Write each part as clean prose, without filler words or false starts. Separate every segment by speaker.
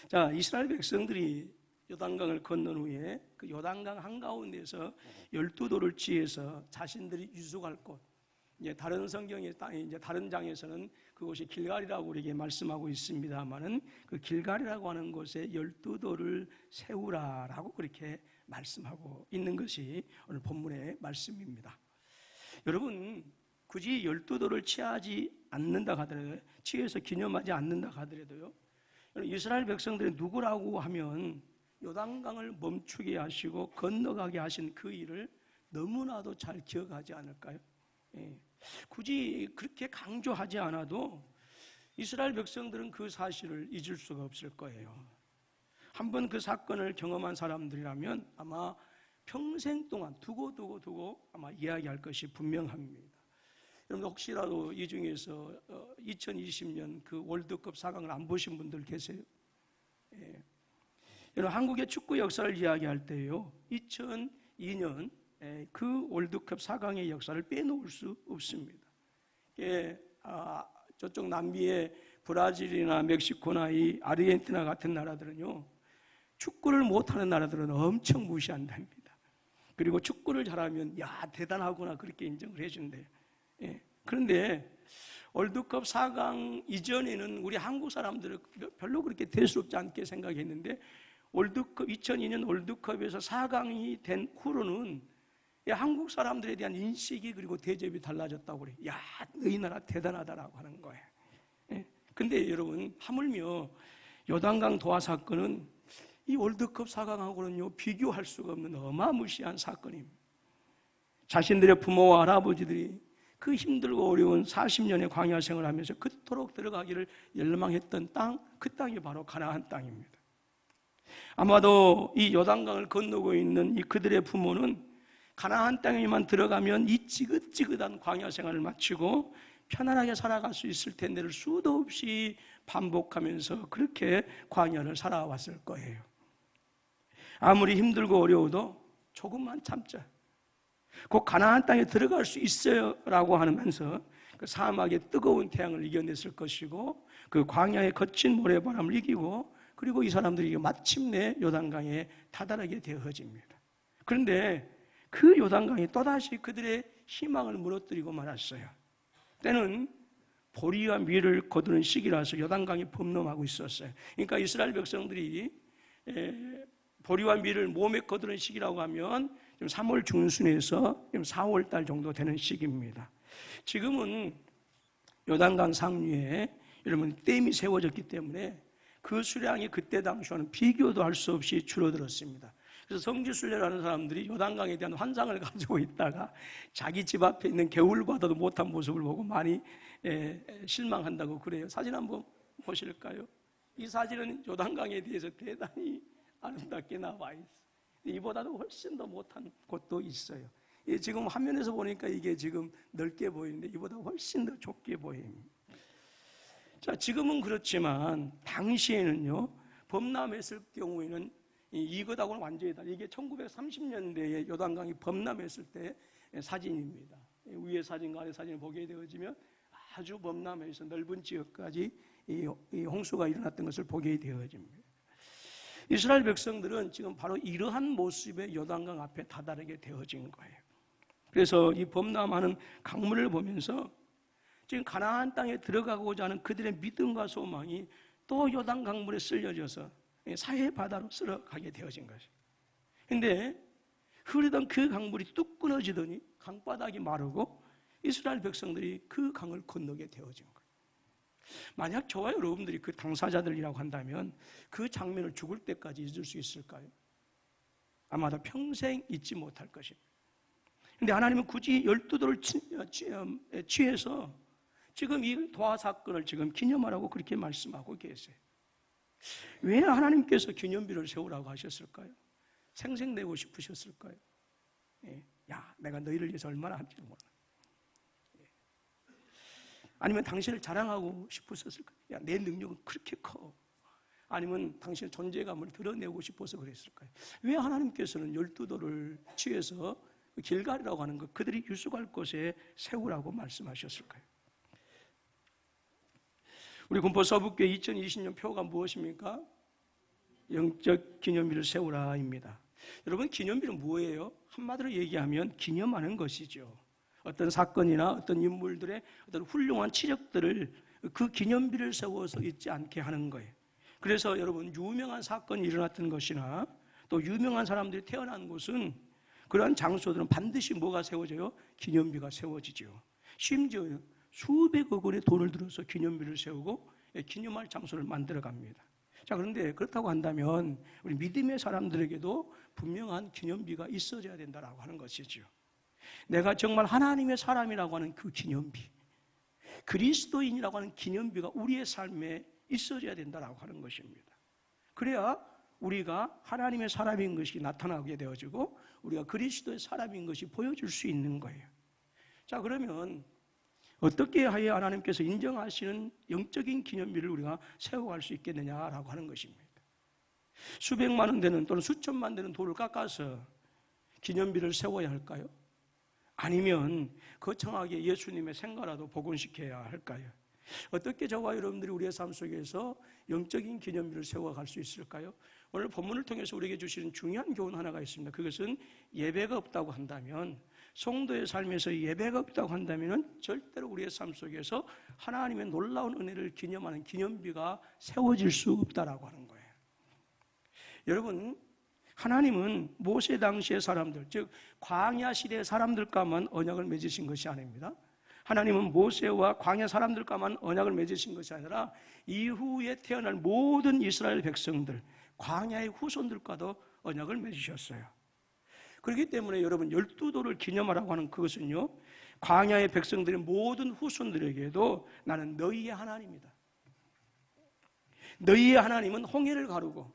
Speaker 1: 자, 이스라엘 백성들이 요단강을 건넌 후에 그 요단강 한가운데서 12돌을 취해서 자신들이 유숙할 곳, 이제 다른 성경의 이제 다른 장에서는 그곳이 길갈이라고 우리에게 말씀하고 있습니다만은 그 길갈이라고 하는 곳에 12돌을 세우라라고 그렇게 말씀하고 있는 것이 오늘 본문의 말씀입니다. 여러분, 굳이 12돌을 취하지 않는다 하더라도, 취해서 기념하지 않는다 하더라도요, 이스라엘 백성들이 누구라고 하면 요단강을 멈추게 하시고 건너가게 하신 그 일을 너무나도 잘 기억하지 않을까요? 굳이 그렇게 강조하지 않아도 이스라엘 백성들은 그 사실을 잊을 수가 없을 거예요. 한번 그 사건을 경험한 사람들이라면 아마 평생 동안 두고 아마 이야기할 것이 분명합니다. 여러분, 혹시라도 이 중에서 2020년 그 월드컵 4강을 안 보신 분들 계세요? 여러분, 한국의 축구 역사를 이야기할 때요, 2002년 그 월드컵 4강의 역사를 빼놓을 수 없습니다. 저쪽 남미의 브라질이나 멕시코나 이 아르헨티나 같은 나라들은요, 축구를 못하는 나라들은 엄청 무시한답니다. 그리고 축구를 잘하면 야, 대단하구나 그렇게 인정을 해준대요. 그런데 월드컵 4강 이전에는 우리 한국 사람들은 별로 그렇게 대수롭지 않게 생각했는데 2002년 월드컵에서 4강이 된 후로는 한국 사람들에 대한 인식이 그리고 대접이 달라졌다고 그래요. 야, 너희 나라 대단하다라고 하는 거예요. 근데 여러분, 하물며 요단강 도하 사건은 이 월드컵 4강하고는요 비교할 수가 없는 어마무시한 사건입니다. 자신들의 부모와 할아버지들이 그 힘들고 어려운 40년의 광야 생활을 하면서 그토록 들어가기를 열망했던 땅, 그 땅이 바로 가나안 땅입니다. 아마도 이 요단강을 건너고 있는 이 그들의 부모는 가나안 땅에만 들어가면 이 지긋지긋한 광야 생활을 마치고 편안하게 살아갈 수 있을 텐데를 수도 없이 반복하면서 그렇게 광야를 살아왔을 거예요. 아무리 힘들고 어려워도 조금만 참자, 곧 가나안 땅에 들어갈 수 있어요 라고 하면서 그 사막의 뜨거운 태양을 이겨냈을 것이고 그 광야의 거친 모래바람을 이기고 그리고 이 사람들이 마침내 요단강에 다다르게 되어집니다. 그런데 그 요단강이 또다시 그들의 희망을 무너뜨리고 말았어요. 때는 보리와 밀을 거두는 시기라서 요단강이 범람하고 있었어요. 그러니까 이스라엘 백성들이 보리와 밀을 몸에 거두는 시기라고 하면 3월 중순에서 4월 달 정도 되는 시기입니다. 지금은 요단강 상류에 여러분 댐이 세워졌기 때문에 그 수량이 그때 당시와는 비교도 할 수 없이 줄어들었습니다. 그래서 성지순례라는 사람들이 요단강에 대한 환상을 가지고 있다가 자기 집 앞에 있는 개울바다도 못한 모습을 보고 많이 실망한다고 그래요. 사진 한번 보실까요? 이 사진은 요단강에 대해서 대단히 아름답게 나와 있어요. 이보다도 훨씬 더 못한 곳도 있어요. 지금 화면에서 보니까 이게 지금 넓게 보이는데 이보다 훨씬 더 좁게 보입니다. 자, 지금은 그렇지만 당시에는요, 범람했을 경우에는 이것하고는 완전히 다르다. 이게 1930년대에 요단강이 범람했을 때 사진입니다. 위에 사진과 아래 사진을 보게 되어지면 아주 범람해서 넓은 지역까지 이 홍수가 일어났던 것을 보게 되어집니다. 이스라엘 백성들은 지금 바로 이러한 모습의 요단강 앞에 다다르게 되어진 거예요. 그래서 이 범람하는 강물을 보면서 지금 가나안 땅에 들어가고자 하는 그들의 믿음과 소망이 또 요단 강물에 쓸려져서 사해 바다로 쓸어가게 되어진 것이에요. 그런데 흐르던 그 강물이 뚝 끊어지더니 강바닥이 마르고 이스라엘 백성들이 그 강을 건너게 되어진 거예요. 만약 저와 여러분들이 그 당사자들이라고 한다면 그 장면을 죽을 때까지 잊을 수 있을까요? 아마도 평생 잊지 못할 것입니다. 그런데 하나님은 굳이 12돌을 취해서 지금 이 도하 사건을 지금 기념하라고 그렇게 말씀하고 계세요. 왜 하나님께서 기념비를 세우라고 하셨을까요? 생색내고 싶으셨을까요? 야, 내가 너희를 위해서 얼마나 한지를 몰라. 아니면 당신을 자랑하고 싶으셨을까요? 야, 내 능력은 그렇게 커. 아니면 당신의 존재감을 드러내고 싶어서 그랬을까요? 왜 하나님께서는 12돌을 취해서 길갈이라고 하는 것, 그들이 유숙할 곳에 세우라고 말씀하셨을까요? 우리 군포서북교회 2020년 표가 무엇입니까? 영적 기념비를 세우라입니다. 여러분, 기념비는 뭐예요? 한마디로 얘기하면 기념하는 것이죠. 어떤 사건이나 어떤 인물들의 어떤 훌륭한 치력들을 그 기념비를 세워서 잊지 않게 하는 거예요. 그래서 여러분, 유명한 사건이 일어났던 것이나 또 유명한 사람들이 태어난 곳은 그러한 장소들은 반드시 뭐가 세워져요? 기념비가 세워지죠. 심지어 수백억 원의 돈을 들여서 기념비를 세우고 기념할 장소를 만들어 갑니다. 자, 그런데 그렇다고 한다면 우리 믿음의 사람들에게도 분명한 기념비가 있어져야 된다라고 하는 것이죠. 내가 정말 하나님의 사람이라고 하는 그 기념비, 그리스도인이라고 하는 기념비가 우리의 삶에 있어져야 된다라고 하는 것입니다. 그래야 우리가 하나님의 사람인 것이 나타나게 되어지고 우리가 그리스도의 사람인 것이 보여줄 수 있는 거예요. 자, 그러면 어떻게 하여 하나님께서 인정하시는 영적인 기념비를 우리가 세워갈 수 있겠느냐라고 하는 것입니다. 수백만 원 되는 또는 수천만 되는 돌을 깎아서 기념비를 세워야 할까요? 아니면 거창하게 예수님의 생가라도 복원시켜야 할까요? 어떻게 저와 여러분들이 우리의 삶 속에서 영적인 기념비를 세워갈 수 있을까요? 오늘 본문을 통해서 우리에게 주시는 중요한 교훈 하나가 있습니다. 그것은 예배가 없다고 한다면, 성도의 삶에서 예배가 없다고 한다면 절대로 우리의 삶 속에서 하나님의 놀라운 은혜를 기념하는 기념비가 세워질 수 없다라고 하는 거예요. 여러분, 하나님은 모세 당시의 사람들, 즉 광야 시대의 사람들과만 언약을 맺으신 것이 아닙니다. 하나님은 모세와 광야 사람들과만 언약을 맺으신 것이 아니라 이후에 태어날 모든 이스라엘 백성들, 광야의 후손들과도 언약을 맺으셨어요. 그렇기 때문에 여러분, 12도를 기념하라고 하는 그것은요, 광야의 백성들의 모든 후손들에게도 나는 너희의 하나님이다. 너희의 하나님은 홍해를 가르고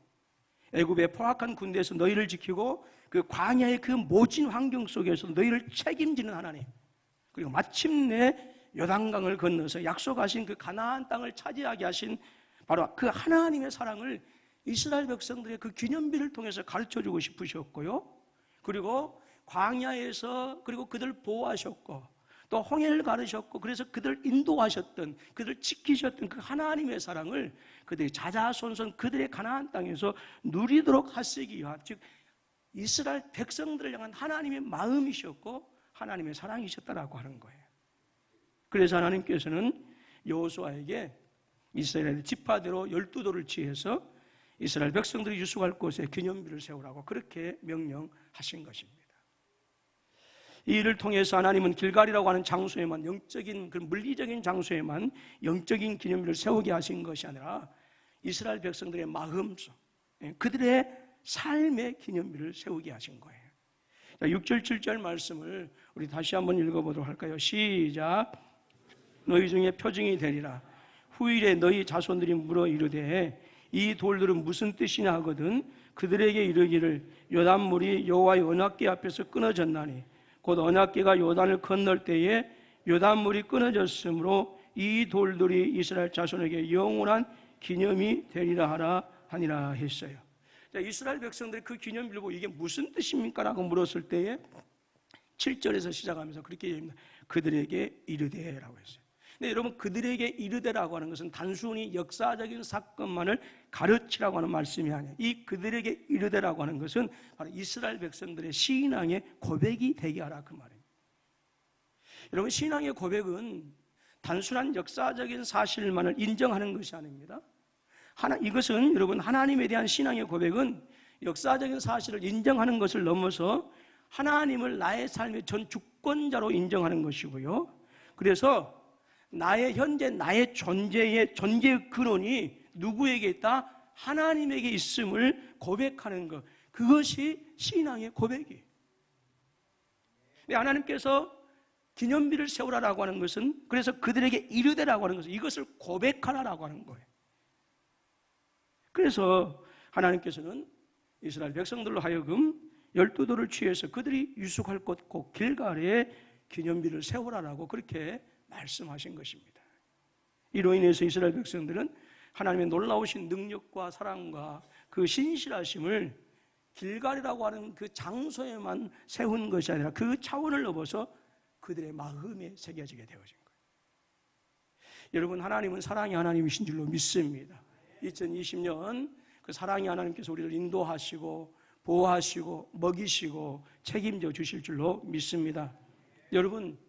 Speaker 1: 애굽의 포악한 군대에서 너희를 지키고 그 광야의 그 모진 환경 속에서 너희를 책임지는 하나님, 그리고 마침내 요단강을 건너서 약속하신 그 가나안 땅을 차지하게 하신 바로 그 하나님의 사랑을 이스라엘 백성들의 그 기념비를 통해서 가르쳐주고 싶으셨고요, 그리고 광야에서 그리고 그들 보호하셨고 또 홍해를 가르셨고 그래서 그들 인도하셨던, 그들 지키셨던 그 하나님의 사랑을 그들이 자자손손 그들의 가나안 땅에서 누리도록 하시기 위한, 즉 이스라엘 백성들을 향한 하나님의 마음이셨고 하나님의 사랑이셨다라고 하는 거예요. 그래서 하나님께서는 여호수아에게 이스라엘의 지파대로 12도를 지어서 이스라엘 백성들이 유숙할 곳에 기념비를 세우라고 그렇게 명령하신 것입니다. 이 일을 통해서 하나님은 길갈이라고 하는 장소에만, 영적인 그 물리적인 장소에만 영적인 기념비를 세우게 하신 것이 아니라 이스라엘 백성들의 마음속, 그들의 삶의 기념비를 세우게 하신 거예요. 6절 7절 말씀을 우리 다시 한번 읽어보도록 할까요? 시작. 너희 중에 표징이 되리라. 후일에 너희 자손들이 물어 이르되 이 돌들은 무슨 뜻이냐 하거든 그들에게 이르기를 요단물이 여호와의 언약궤 앞에서 끊어졌나니 곧 언약궤가 요단을 건널 때에 요단물이 끊어졌으므로 이 돌들이 이스라엘 자손에게 영원한 기념이 되리라 하라 하니라 했어요. 자, 이스라엘 백성들이 그 기념비를 보고 이게 무슨 뜻입니까? 라고 물었을 때에 7절에서 시작하면서 그렇게 얘기합니다. 그들에게 이르되라고 했어요. 근데 여러분, 그들에게 이르되라고 하는 것은 단순히 역사적인 사건만을 가르치라고 하는 말씀이 아니에요. 이 그들에게 이르되라고 하는 것은 바로 이스라엘 백성들의 신앙의 고백이 되게 하라 그 말입니다. 여러분, 신앙의 고백은 단순한 역사적인 사실만을 인정하는 것이 아닙니다. 이것은 여러분, 하나님에 대한 신앙의 고백은 역사적인 사실을 인정하는 것을 넘어서 하나님을 나의 삶의 전 주권자로 인정하는 것이고요. 그래서 나의 현재 나의 존재의 근원이 누구에게 있다? 하나님에게 있음을 고백하는 것, 그것이 신앙의 고백이에요. 하나님께서 기념비를 세우라라고 하는 것은, 그래서 그들에게 이르되라고 하는 것은 이것을 고백하라라고 하는 거예요. 그래서 하나님께서는 이스라엘 백성들로 하여금 12도를 취해서 그들이 유숙할 곳 곧 길갈에 기념비를 세우라라고 그렇게 말씀하신 것입니다. 이로 인해서 이스라엘 백성들은 하나님의 놀라우신 능력과 사랑과 그 신실하심을 길갈이라고 하는 그 장소에만 세운 것이 아니라 그 차원을 넘어서 그들의 마음에 새겨지게 되어진 거예요. 여러분, 하나님은 사랑의 하나님이신 줄로 믿습니다. 2020년 그 사랑이 하나님께서 우리를 인도하시고 보호하시고 먹이시고 책임져 주실 줄로 믿습니다. 여러분,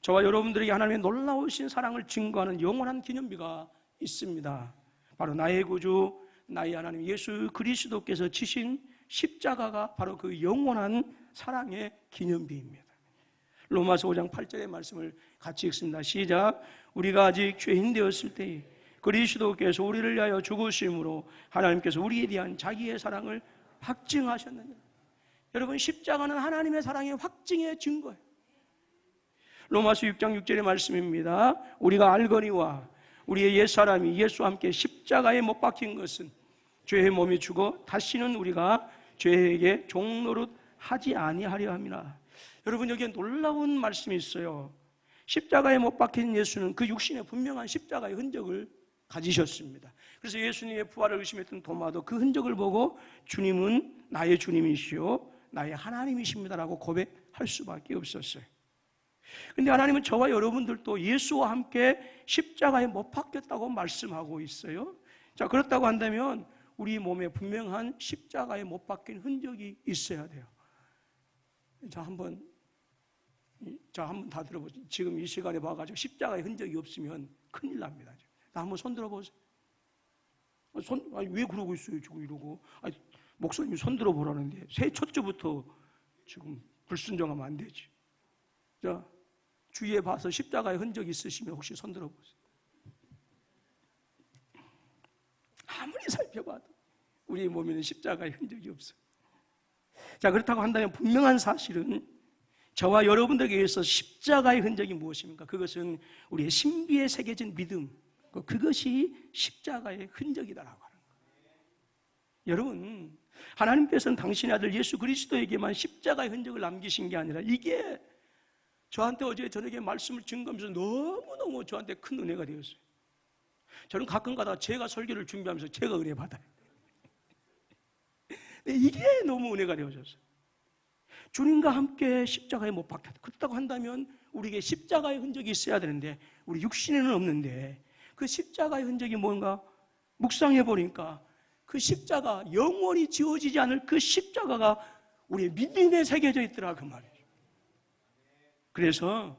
Speaker 1: 저와 여러분들에게 하나님의 놀라우신 사랑을 증거하는 영원한 기념비가 있습니다. 바로 나의 구주, 나의 하나님 예수 그리스도께서 지신 십자가가 바로 그 영원한 사랑의 기념비입니다. 로마서 5장 8절의 말씀을 같이 읽습니다. 시작. 우리가 아직 죄인 되었을 때에 그리스도께서 우리를 위하여 죽으심으로 하나님께서 우리에 대한 자기의 사랑을 확증하셨느니라. 여러분, 십자가는 하나님의 사랑의 확증의 증거예요. 로마서 6장 6절의 말씀입니다. 우리가 알거니와 우리의 옛사람이 예수와 함께 십자가에 못 박힌 것은 죄의 몸이 죽어 다시는 우리가 죄에게 종노릇 하지 아니하려 함이라. 여러분, 여기에 놀라운 말씀이 있어요. 십자가에 못 박힌 예수는 그 육신에 분명한 십자가의 흔적을 가지셨습니다. 그래서 예수님의 부활을 의심했던 도마도 그 흔적을 보고 주님은 나의 주님이시요 나의 하나님이십니다라고 고백할 수밖에 없었어요. 그런데 하나님은 저와 여러분들도 예수와 함께 십자가에 못 박혔다고 말씀하고 있어요. 자, 그렇다고 한다면 우리 몸에 분명한 십자가에 못 박힌 흔적이 있어야 돼요. 자, 한번 다 들어보세요. 지금 이 시간에 봐가지고 십자가의 흔적이 없으면 큰일 납니다. 나 한번 손 들어보세요. 왜 그러고 있어요? 지금 이러고. 목사님이 손 들어보라는데 새해 첫 주부터 지금 불순종하면 안 되지. 자, 주위에 봐서 십자가의 흔적이 있으시면 혹시 손 들어보세요. 아무리 살펴봐도 우리 몸에는 십자가의 흔적이 없어요. 자, 그렇다고 한다면 분명한 사실은 저와 여러분들에게 의해서 십자가의 흔적이 무엇입니까? 그것은 우리의 신비에 새겨진 믿음, 그것이 십자가의 흔적이다라고 하는 거예요. 여러분, 하나님께서는 당신의 아들 예수 그리스도에게만 십자가의 흔적을 남기신 게 아니라 이게 저한테 어제 저녁에 말씀을 증거하면서 너무너무 저한테 큰 은혜가 되었어요. 저는 가끔 가다가 제가 설교를 준비하면서 제가 은혜 받아요. 이게 너무 은혜가 되어졌어요. 주님과 함께 십자가에 못 박혔다. 그렇다고 한다면 우리에게 십자가의 흔적이 있어야 되는데 우리 육신에는 없는데 그 십자가의 흔적이 뭔가 묵상해 보니까 그 십자가, 영원히 지워지지 않을 그 십자가가 우리의 믿음에 새겨져 있더라 그 말이에요. 그래서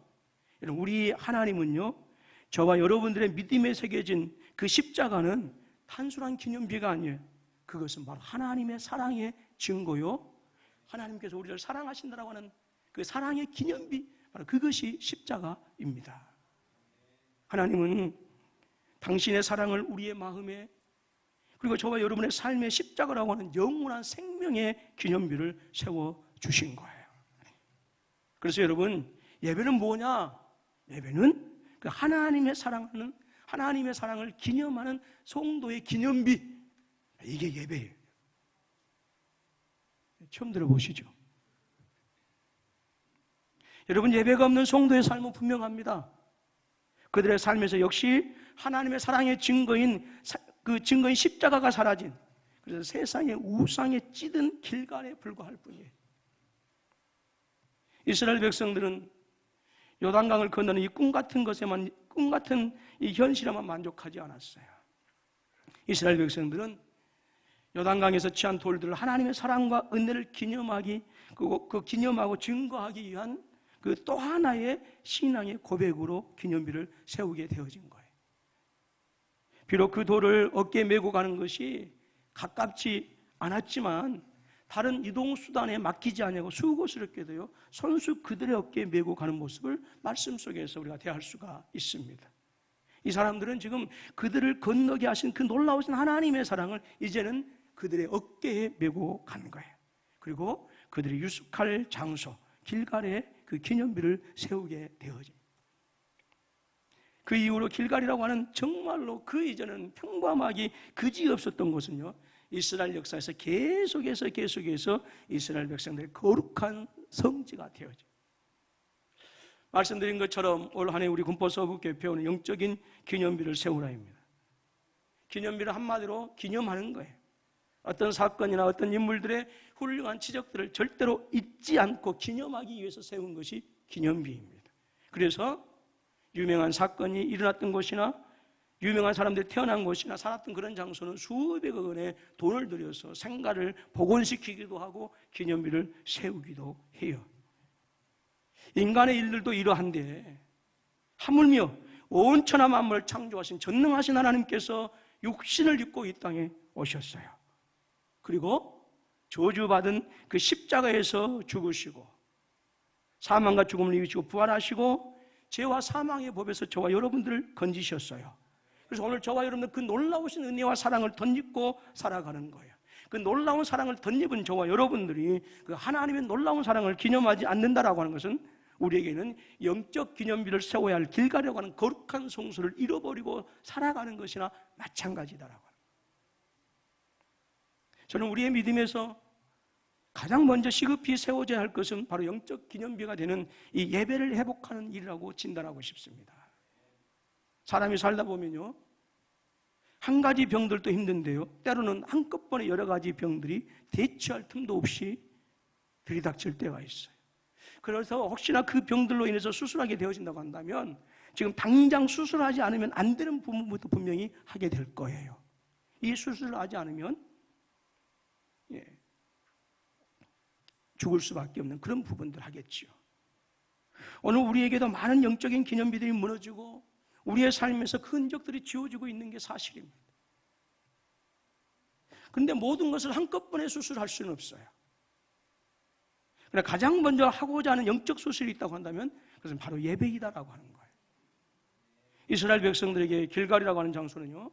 Speaker 1: 우리 하나님은요, 저와 여러분들의 믿음에 새겨진 그 십자가는 단순한 기념비가 아니에요. 그것은 바로 하나님의 사랑의 증거요, 하나님께서 우리를 사랑하신다라고 하는 그 사랑의 기념비, 바로 그것이 십자가입니다. 하나님은 당신의 사랑을 우리의 마음에, 그리고 저와 여러분의 삶의 십자가라고 하는 영원한 생명의 기념비를 세워주신 거예요. 그래서 여러분, 예배는 뭐냐? 예배는 그 하나님의 사랑을 기념하는 성도의 기념비, 이게 예배예요. 처음 들어보시죠? 여러분, 예배가 없는 성도의 삶은 분명합니다. 그들의 삶에서 역시 하나님의 사랑의 증거인 그 증거인 십자가가 사라진, 그래서 세상의 우상에 찌든 길갈에 불과할 뿐이에요. 이스라엘 백성들은 요단강을 건너는 이 꿈 같은 이 현실에만 만족하지 않았어요. 이스라엘 백성들은 요단강에서 취한 돌들을 하나님의 사랑과 은혜를 기념하고 증거하기 위한 그 또 하나의 신앙의 고백으로 기념비를 세우게 되어진 거예요. 비록 그 돌을 어깨에 메고 가는 것이 가깝지 않았지만 다른 이동수단에 맡기지 아니하고 수고스럽게도요, 선수 그들의 어깨에 메고 가는 모습을 말씀 속에서 우리가 대할 수가 있습니다. 이 사람들은 지금 그들을 건너게 하신 그 놀라우신 하나님의 사랑을 이제는 그들의 어깨에 메고 가는 거예요. 그리고 그들이 유숙할 장소 길갈에 그 기념비를 세우게 되어집니다. 그 이후로 길갈이라고 하는 정말로 그 이전은 평범하기 그지없었던 곳은요, 이스라엘 역사에서 계속해서 이스라엘 백성들의 거룩한 성지가 되어집니다. 말씀드린 것처럼 올 한 해 우리 군포서북교회는 영적인 기념비를 세우라입니다. 기념비를 한마디로 기념하는 거예요. 어떤 사건이나 어떤 인물들의 훌륭한 지적들을 절대로 잊지 않고 기념하기 위해서 세운 것이 기념비입니다. 그래서 유명한 사건이 일어났던 곳이나 유명한 사람들이 태어난 곳이나 살았던 그런 장소는 수백억 원의 돈을 들여서 생가를 복원시키기도 하고 기념비를 세우기도 해요. 인간의 일들도 이러한데 하물며 온 천하 만물을 창조하신 전능하신 하나님께서 육신을 입고 이 땅에 오셨어요. 그리고 저주받은 그 십자가에서 죽으시고 사망과 죽음을 이기시고 부활하시고 죄와 사망의 법에서 저와 여러분들을 건지셨어요. 그래서 오늘 저와 여러분들 그 놀라우신 은혜와 사랑을 덧입고 살아가는 거예요. 그 놀라운 사랑을 덧입은 저와 여러분들이 그 하나님의 놀라운 사랑을 기념하지 않는다라고 하는 것은 우리에게는 영적 기념비를 세워야 할 길가려고 하는 거룩한 성수를 잃어버리고 살아가는 것이나 마찬가지다라고 합니다. 저는 우리의 믿음에서 가장 먼저 시급히 세워져야 할 것은 바로 영적 기념비가 되는 이 예배를 회복하는 일이라고 진단하고 싶습니다. 사람이 살다 보면요, 한 가지 병들도 힘든데요, 때로는 한꺼번에 여러 가지 병들이 대처할 틈도 없이 들이닥칠 때가 있어요. 그래서 혹시나 그 병들로 인해서 수술하게 되어진다고 한다면 지금 당장 수술하지 않으면 안 되는 부분부터 분명히 하게 될 거예요. 이 수술을 하지 않으면 죽을 수밖에 없는 그런 부분들 하겠지요. 오늘 우리에게도 많은 영적인 기념비들이 무너지고 우리의 삶에서 그 흔적들이 지워지고 있는 게 사실입니다. 그런데 모든 것을 한꺼번에 수술할 수는 없어요. 그러나 가장 먼저 하고자 하는 영적 수술이 있다고 한다면 그것은 바로 예배이다라고 하는 거예요. 이스라엘 백성들에게 길갈이라고 하는 장소는요,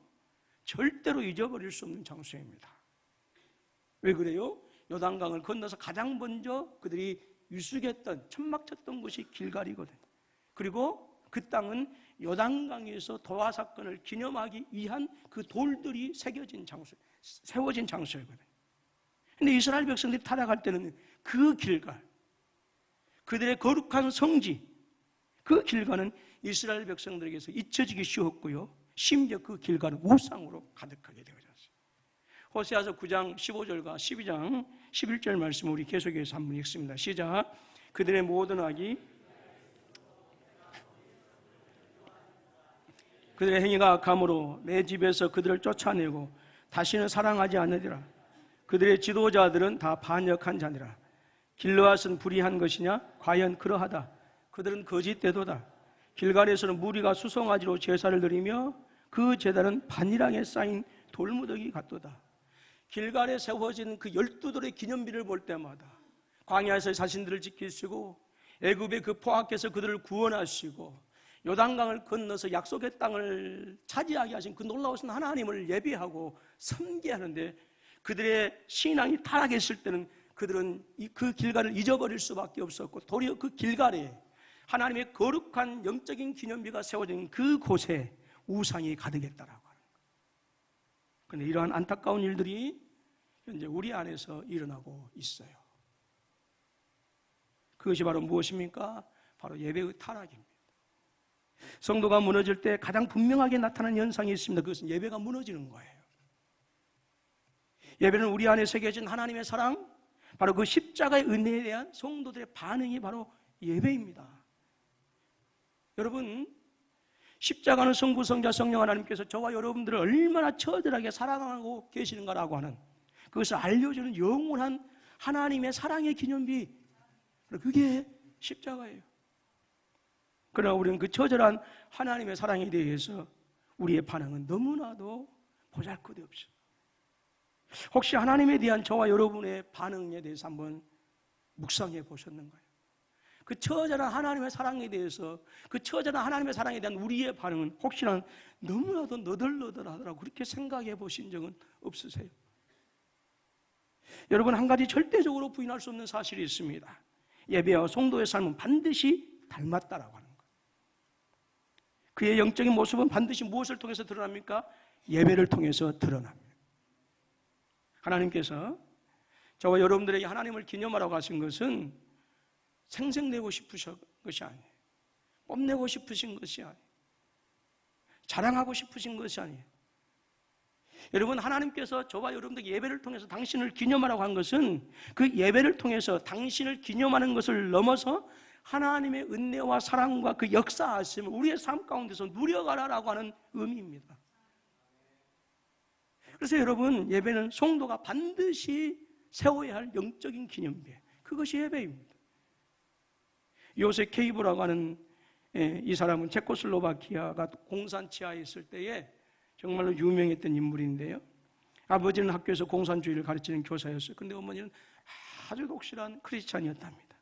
Speaker 1: 절대로 잊어버릴 수 없는 장소입니다. 왜 그래요? 요단강을 건너서 가장 먼저 그들이 유숙했던, 천막쳤던 곳이 길갈이거든요. 그리고 그 땅은 요단강에서 도화 사건을 기념하기 위한 그 돌들이 새겨진 장소, 세워진 장소이거든요. 근데 이스라엘 백성들이 타락할 때는 그 길갈, 그들의 거룩한 성지, 그 길갈은 이스라엘 백성들에게서 잊혀지기 쉬웠고요, 심지어 그 길갈은 우상으로 가득하게 되어졌어요. 호세아서 9장 15절과 12장 11절 말씀 우리 계속해서 한번 읽습니다. 시작. 그들의 모든 악이, 그들의 행위가 악함으로 내 집에서 그들을 쫓아내고 다시는 사랑하지 않으리라. 그들의 지도자들은 다 반역한 자니라. 길르앗은 불의한 것이냐? 과연 그러하다. 그들은 거짓되도다. 길갈에서는 무리가 수송아지로 제사를 드리며 그 제단은 반이랑에 쌓인 돌무더기 같도다. 길갈에 세워진 그 12돌의 기념비를 볼 때마다 광야에서 자신들을 지키시고 애굽의 그 포악에서 그들을 구원하시고 요단강을 건너서 약속의 땅을 차지하게 하신 그 놀라우신 하나님을 예배하고 섬기하는데 그들의 신앙이 타락했을 때는 그들은 그 길갈을 잊어버릴 수밖에 없었고 도리어 그 길갈에 하나님의 거룩한 영적인 기념비가 세워진 그 곳에 우상이 가득했다라고 하는 거예요. 그런데 이러한 안타까운 일들이 현재 우리 안에서 일어나고 있어요. 그것이 바로 무엇입니까? 바로 예배의 타락입니다. 성도가 무너질 때 가장 분명하게 나타나는 현상이 있습니다. 그것은 예배가 무너지는 거예요. 예배는 우리 안에 새겨진 하나님의 사랑, 바로 그 십자가의 은혜에 대한 성도들의 반응이 바로 예배입니다. 여러분, 십자가는 성부, 성자, 성령 하나님께서 저와 여러분들을 얼마나 처절하게 사랑하고 계시는가라고 하는 그것을 알려주는 영원한 하나님의 사랑의 기념비, 그게 십자가예요. 그러나 우리는 그 처절한 하나님의 사랑에 대해서 우리의 반응은 너무나도 보잘것없어요. 혹시 하나님에 대한 저와 여러분의 반응에 대해서 한번 묵상해 보셨는가요? 그 처절한 하나님의 사랑에 대해서, 그 처절한 하나님의 사랑에 대한 우리의 반응은 혹시나 너무나도 너덜너덜하더라고 그렇게 생각해 보신 적은 없으세요? 여러분, 한 가지 절대적으로 부인할 수 없는 사실이 있습니다. 예배와 성도의 삶은 반드시 닮았다라고 하는 것. 그의 영적인 모습은 반드시 무엇을 통해서 드러납니까? 예배를 통해서 드러납니다. 하나님께서 저와 여러분들에게 하나님을 기념하라고 하신 것은 생색내고 싶으신 것이 아니에요. 뽐내고 싶으신 것이 아니에요. 자랑하고 싶으신 것이 아니에요. 여러분, 하나님께서 저와 여러분들에게 예배를 통해서 당신을 기념하라고 한 것은 그 예배를 통해서 당신을 기념하는 것을 넘어서 하나님의 은혜와 사랑과 그 역사하심을 우리의 삶 가운데서 누려가라라고 하는 의미입니다. 그래서 여러분, 예배는 성도가 반드시 세워야 할 영적인 기념비, 그것이 예배입니다. 요셉 케이브라고 하는 이 사람은 체코슬로바키아가 공산치하에 있을 때에 정말로 유명했던 인물인데요. 아버지는 학교에서 공산주의를 가르치는 교사였어요. 그런데 어머니는 아주 독실한 크리스찬이었답니다.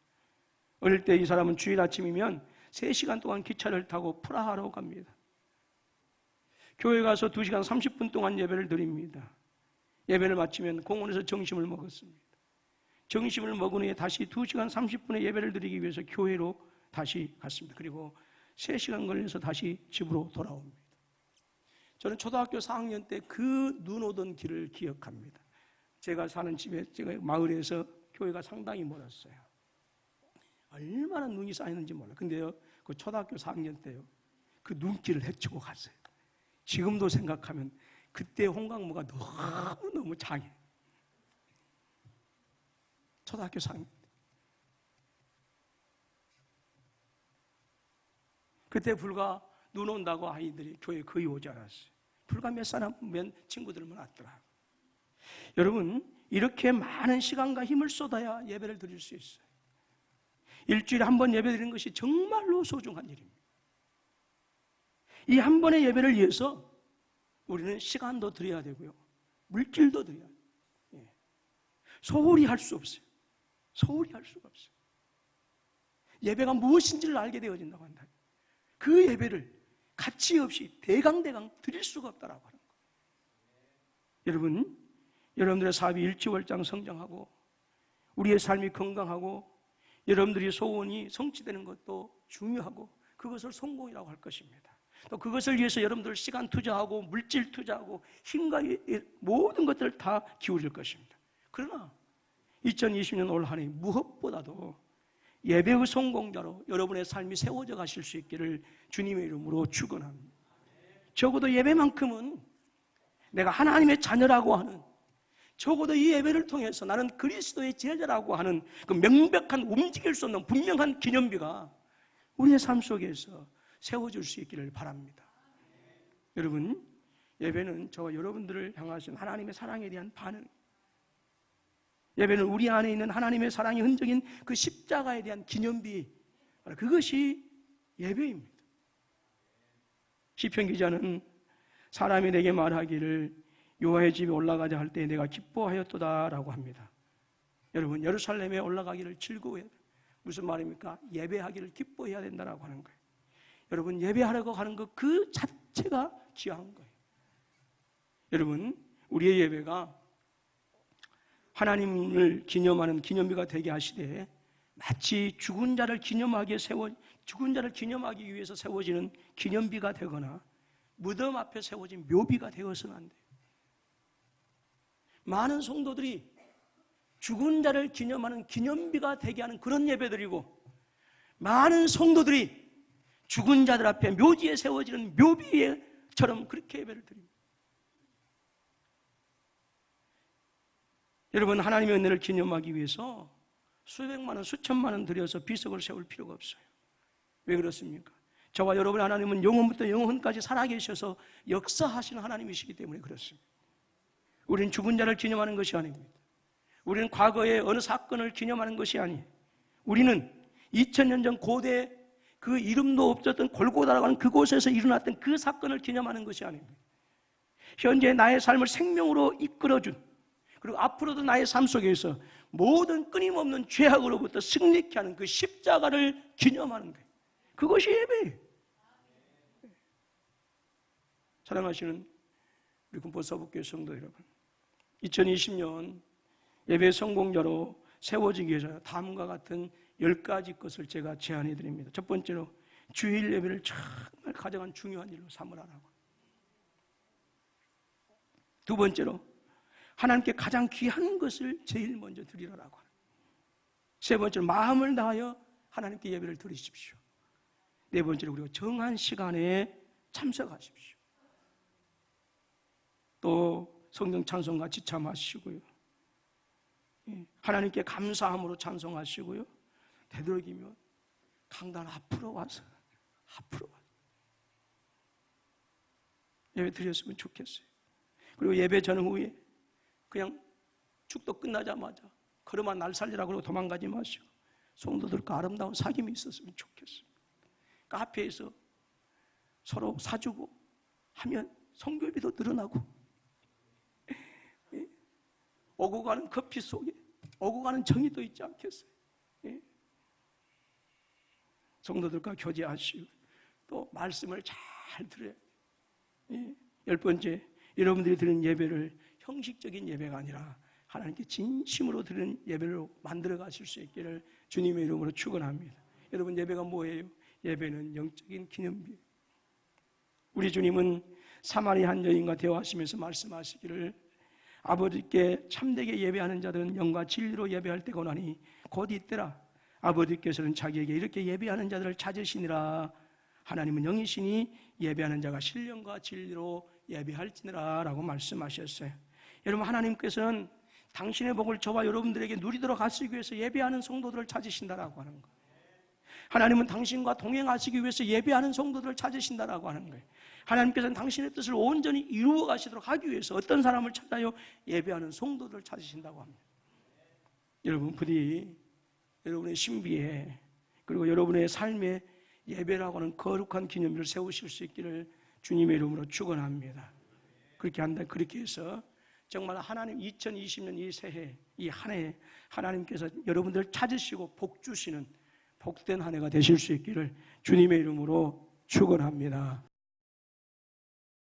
Speaker 1: 어릴 때 이 사람은 주일 아침이면 3시간 동안 기차를 타고 프라하로 갑니다. 교회 가서 2시간 30분 동안 예배를 드립니다. 예배를 마치면 공원에서 점심을 먹었습니다. 점심을 먹은 후에 다시 2시간 30분의 예배를 드리기 위해서 교회로 다시 갔습니다. 그리고 3시간 걸려서 다시 집으로 돌아옵니다. 저는 초등학교 4학년 때 그 눈 오던 길을 기억합니다. 제가 사는 집에, 제가 마을에서 교회가 상당히 멀었어요. 얼마나 눈이 쌓이는지 몰라요. 근데요, 그 초등학교 4학년 때요, 그 눈길을 헤치고 갔어요. 지금도 생각하면 그때 홍강무가 너무너무 장해. 초등학교 4학년 때. 그때 불과 눈 온다고 아이들이 교회에 거의 오지 않았어요. 불과 몇 사람면 친구들만 왔더라고요. 여러분, 이렇게 많은 시간과 힘을 쏟아야 예배를 드릴 수 있어요. 일주일에 한 번 예배 드리는 것이 정말로 소중한 일입니다. 이 한 번의 예배를 위해서 우리는 시간도 드려야 되고요, 물질도 드려야 돼요. 소홀히 할 수 없어요. 소홀히 할 수가 없어요. 예배가 무엇인지를 알게 되어진다고 한다. 그 예배를 가치 없이 대강대강 드릴 수가 없다라고 하는 거예요. 여러분, 여러분들의 사업이 일치월장 성장하고 우리의 삶이 건강하고 여러분들의 소원이 성취되는 것도 중요하고 그것을 성공이라고 할 것입니다. 또 그것을 위해서 여러분들 시간 투자하고 물질 투자하고 힘과 모든 것들을 다 기울일 것입니다. 그러나 2020년 올 한 해 무엇보다도 예배의 성공자로 여러분의 삶이 세워져 가실 수 있기를 주님의 이름으로 축원합니다. 적어도 예배만큼은 내가 하나님의 자녀라고 하는, 적어도 이 예배를 통해서 나는 그리스도의 제자라고 하는 그 명백한, 움직일 수 없는 분명한 기념비가 우리의 삶 속에서 세워질 수 있기를 바랍니다. 여러분, 예배는 저와 여러분들을 향하신 하나님의 사랑에 대한 반응, 예배는 우리 안에 있는 하나님의 사랑의 흔적인 그 십자가에 대한 기념비, 그것이 예배입니다. 시편 기자는 사람이 내게 말하기를 여호와의 집에 올라가자 할 때 내가 기뻐하였도다라고 합니다. 여러분, 예루살렘에 올라가기를 즐거워해야 돼요. 무슨 말입니까? 예배하기를 기뻐해야 된다라고 하는 거예요. 여러분, 예배하려고 하는 것 그 자체가 귀한 거예요. 여러분, 우리의 예배가 하나님을 기념하는 기념비가 되게 하시되 마치 죽은 자를 기념하기 위해서 세워지는 기념비가 되거나 무덤 앞에 세워진 묘비가 되어서는 안 돼요. 많은 성도들이 죽은 자를 기념하는 기념비가 되게 하는 그런 예배드리고, 많은 성도들이 죽은 자들 앞에 묘지에 세워지는 묘비처럼 그렇게 예배를 드립니다. 여러분, 하나님의 은혜를 기념하기 위해서 수백만 원, 수천만 원 들여서 비석을 세울 필요가 없어요. 왜 그렇습니까? 저와 여러분 하나님은 영원부터 영원까지 살아계셔서 역사하시는 하나님이시기 때문에 그렇습니다. 우리는 죽은 자를 기념하는 것이 아닙니다. 우리는 과거의 어느 사건을 기념하는 것이 아니에요. 우리는 2000년 전 고대 그 이름도 없었던 골고다라고 하는 그곳에서 일어났던 그 사건을 기념하는 것이 아닙니다. 현재 나의 삶을 생명으로 이끌어준, 그리고 앞으로도 나의 삶 속에서 모든 끊임없는 죄악으로부터 승리케 하는 그 십자가를 기념하는 거예요. 그것이 예배예요. 사랑하시는 우리 군포 서북교회 성도 여러분, 2020년 예배 성공자로 세워지기 위해서 다음과 같은 10가지 것을 제가 제안해 드립니다. 첫 번째로, 주일 예배를 정말 가장 중요한 일로 삼으라고. 두 번째로, 하나님께 가장 귀한 것을 제일 먼저 드리라고 하는. 세 번째로, 마음을 다하여 하나님께 예배를 드리십시오. 네 번째로, 그리고 정한 시간에 참석하십시오. 또 성경 찬송과 지참하시고요, 하나님께 감사함으로 찬송하시고요, 되도록이면 강단 앞으로 와서 예배 드렸으면 좋겠어요. 그리고 예배 전후에 그냥 축도 끝나자마자 걸어만 날 살리라고 그러고 도망가지 마시고 성도들과 아름다운 사귐이 있었으면 좋겠습니다. 카페에서 서로 사주고 하면 성교비도 늘어나고, 오고 가는 커피 속에 오고 가는 정의도 있지 않겠어요? 성도들과 교제하시고 또 말씀을 잘 들어야 돼요. 10번째, 여러분들이 드리는 예배를 형식적인 예배가 아니라 하나님께 진심으로 드리는 예배로 만들어 가실 수 있기를 주님의 이름으로 축원합니다. 여러분, 예배가 뭐예요? 예배는 영적인 기념비예요. 우리 주님은 사마리 한 여인과 대화하시면서 말씀하시기를 아버지께 참되게 예배하는 자들은 영과 진리로 예배할 때가 오나니 곧 이때라. 아버지께서는 자기에게 이렇게 예배하는 자들을 찾으시니라. 하나님은 영이시니 예배하는 자가 신령과 진리로 예배할지니라 라고 말씀하셨어요. 여러분, 하나님께서는 당신의 복을 저와 여러분들에게 누리도록 하시기 위해서 예배하는 성도들을 찾으신다라고 하는 거예요. 하나님은 당신과 동행하시기 위해서 예배하는 성도들을 찾으신다라고 하는 거예요. 하나님께서는 당신의 뜻을 온전히 이루어 가시도록 하기 위해서 어떤 사람을 찾아요? 예배하는 성도들을 찾으신다고 합니다. 여러분, 부디 여러분의 신비에 그리고 여러분의 삶에 예배라고 하는 거룩한 기념비를 세우실 수 있기를 주님의 이름으로 축원합니다. 그렇게 한다. 그렇게 해서 정말 하나님 2020년 이 새해, 이 한 해 하나님께서 여러분들 찾으시고 복 주시는 복된 한 해가 되실 수 있기를 주님의 이름으로 축원합니다.